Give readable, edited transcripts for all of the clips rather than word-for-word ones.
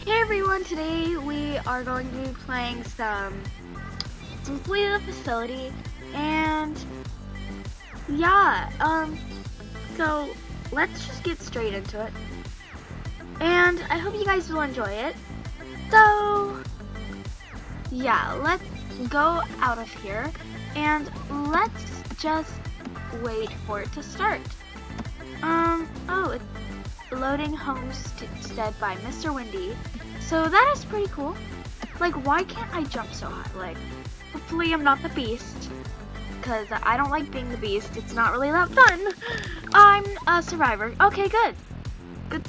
Hey everyone, today we are going to be playing some Flee the Facility, and yeah, so let's just get straight into it, and I hope you guys will enjoy it. So yeah, let's go out of here, and let's just wait for it to start. Oh, it's loading Homestead by Mr. Windy. So that is pretty cool. Like, why can't I jump so high? Like, hopefully I'm not the beast, because I don't like being the beast. It's not really that fun. I'm a survivor. Okay, good. Good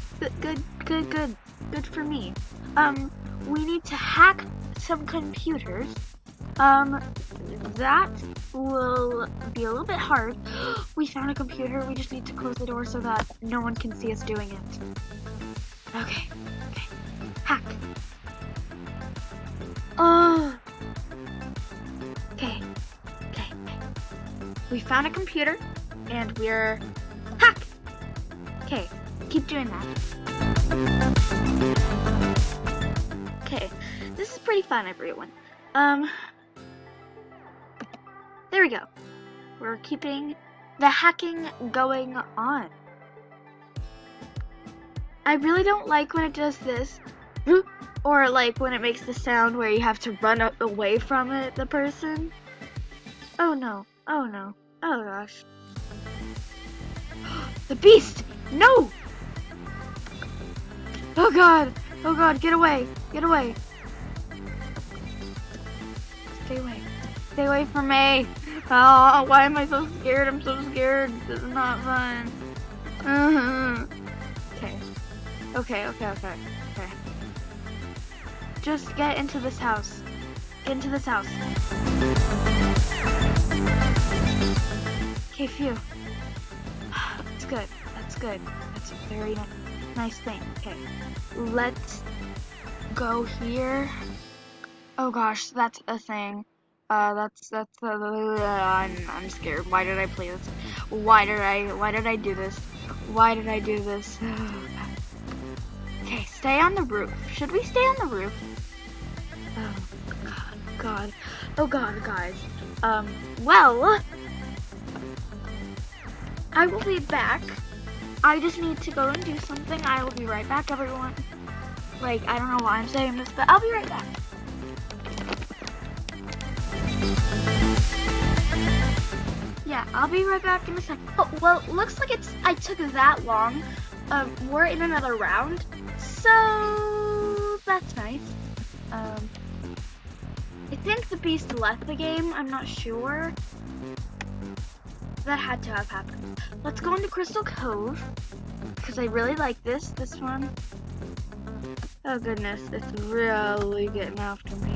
for me. We need to hack some computers. That will be a little bit hard. We found a computer. We just need to close the door so that no one can see us doing it. Okay. Hack. Oh. Okay. We found a computer, and we're hack. Okay. Keep doing that. Okay. This is pretty fun, everyone. There we go. We're keeping the hacking going on. I really don't like when it does this, or like when it makes the sound where you have to run away from it, the person. Oh no, oh gosh. The beast! No! Oh god, get away. Stay away from me. Oh, why am I so scared? I'm so scared. This is not fun. Okay. Just get into this house. Okay, phew. That's good. That's a very nice thing. Okay, let's go here. Oh gosh, that's a thing. I'm scared. Why did I play this? Why did I do this? Okay, stay on the roof. Should we stay on the roof? Oh god, guys. Well, I will be back. I just need to go and do something. I will be right back, everyone. Like, I don't know why I'm saying this, but I'll be right back. Yeah, I'll be right back in a second. Oh, well, looks like I took that long. We're in another round, so that's nice. I think the beast left the game. I'm not sure. That had to have happened. Let's go into Crystal Cove, because I really like this one. Oh goodness, it's really getting after me.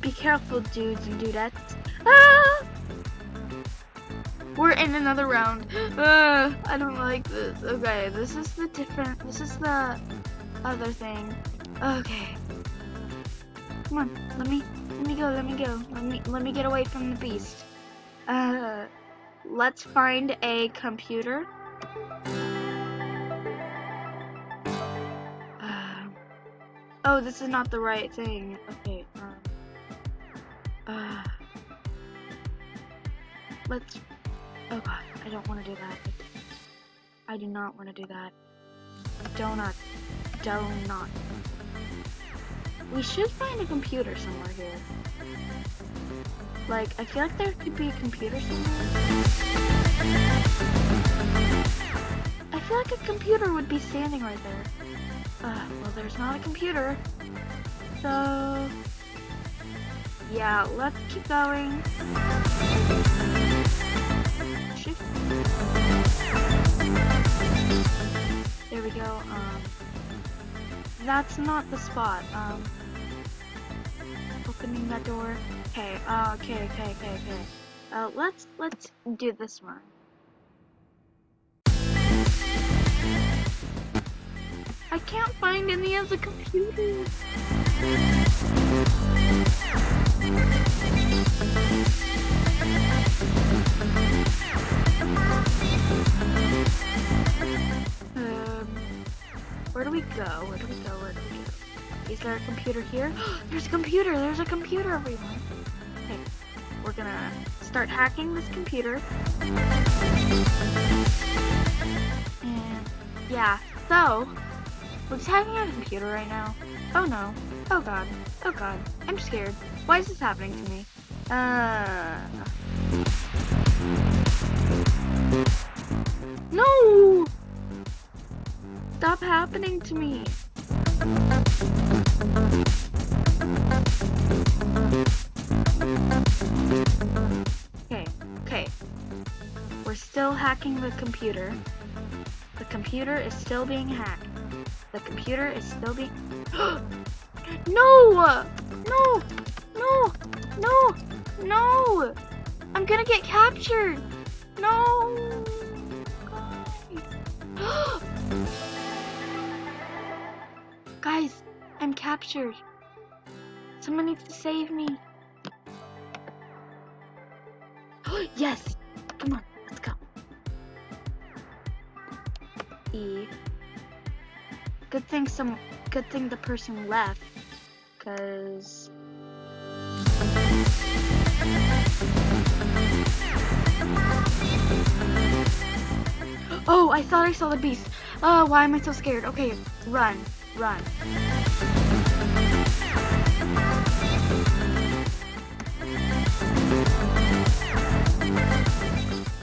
Be careful, dudes and dudettes. Ah! We're in another round. I don't like this. Okay, this is the other thing. Okay. Come on, let me go. Let me get away from the beast. Let's find a computer. Oh, this is not the right thing. Okay. Let's. Oh god, I don't want to do that. I do not want to do that. Donut. We should find a computer somewhere here. Like, I feel like there could be a computer somewhere. I feel like a computer would be standing right there. Well, there's not a computer. So, yeah, let's keep going. Shift. There we go. That's not the spot. Opening that door. Okay. Okay. Let's do this one. I can't find any of the computers. Where do we go? Where do we go? Where do we go? Is there a computer here? There's a computer! There's a computer, everyone! Okay, we're gonna start hacking this computer. And, yeah, so, we're just hacking a computer right now. Oh no. Oh god. Oh god. I'm scared. Why is this happening to me? No! Stop happening to me. Okay. We're still hacking the computer. The computer is still being hacked. The computer is still being... No! No! No! No! No! I'm gonna get captured! No! Guys, I'm captured. Someone needs to save me. Yes! Come on, let's go. E. Good thing the person left, cause oh, I thought I saw the beast. Oh, why am I so scared? Okay, run.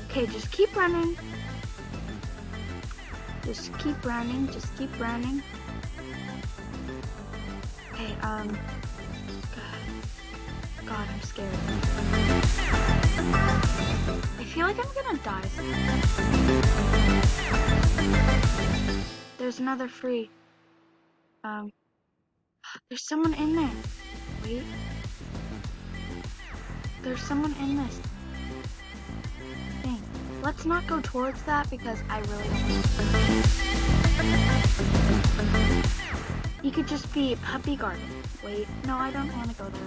Okay, just keep running. Just keep running. Okay, God, I'm scared. I feel like I'm gonna die. There's another free. There's someone in there. Wait. There's someone in this thing. Let's not go towards that because I really don't. He could just be Puppy Garden. Wait, no, I don't want to go there.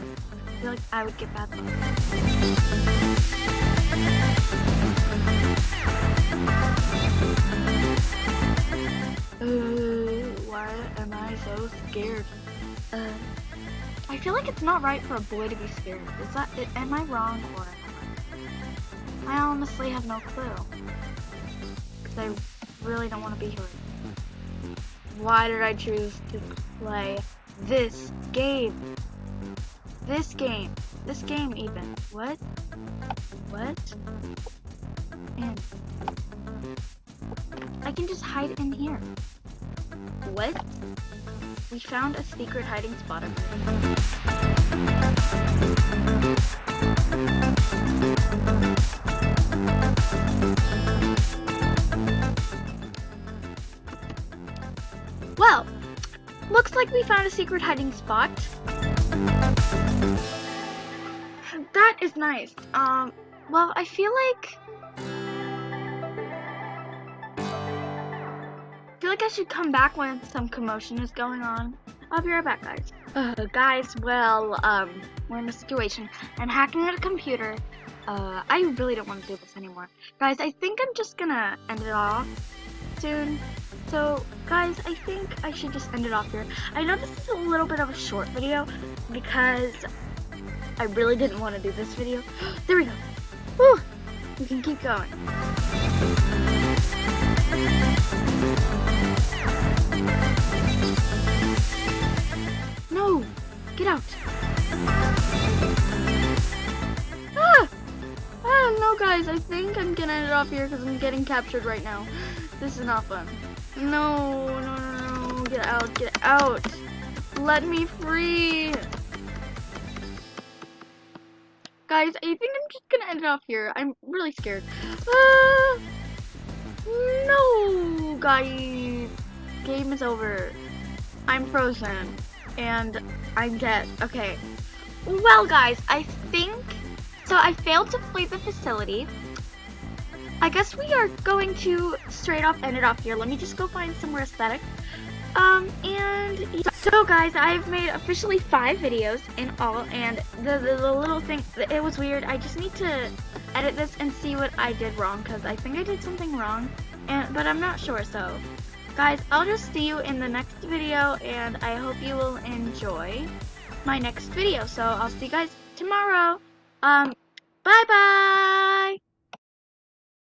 I feel like I would get bad luck. Why am I so scared? I feel like it's not right for a boy to be scared. Is that it? Am I wrong or am I right? I honestly have no clue. Because I really don't want to be here. Why did I choose to play this game? This game even. What? And I can just hide in here. What? We found a secret hiding spot over here. Well, looks like we found a secret hiding spot. That is nice. Well, I feel like I should come back when some commotion is going on. I'll be right back, guys. Guys, well, we're in a situation and hacking at a computer. I really don't want to do this anymore. Guys, I think I'm just gonna end it off soon. So, guys, I think I should just end it off here. I know this is a little bit of a short video because I really didn't want to do this video. There we go. Whew. We can keep going. No! Get out! No, guys, I think I'm gonna end it off here because I'm getting captured right now. This is not fun. No. Get out. Let me free. Guys, I think I'm just gonna end it off here. I'm really scared. No, guys. Game is over. I'm frozen. And I'm dead. Okay. Well, guys, I think... So I failed to flee the facility. I guess we are going to straight off end it off here. Let me just go find somewhere aesthetic. So guys, I've made officially 5 videos in all, and the little thing, it was weird. I just need to edit this and see what I did wrong, because I think I did something wrong, but I'm not sure. So guys, I'll just see you in the next video, and I hope you will enjoy my next video. So I'll see you guys tomorrow. Bye bye.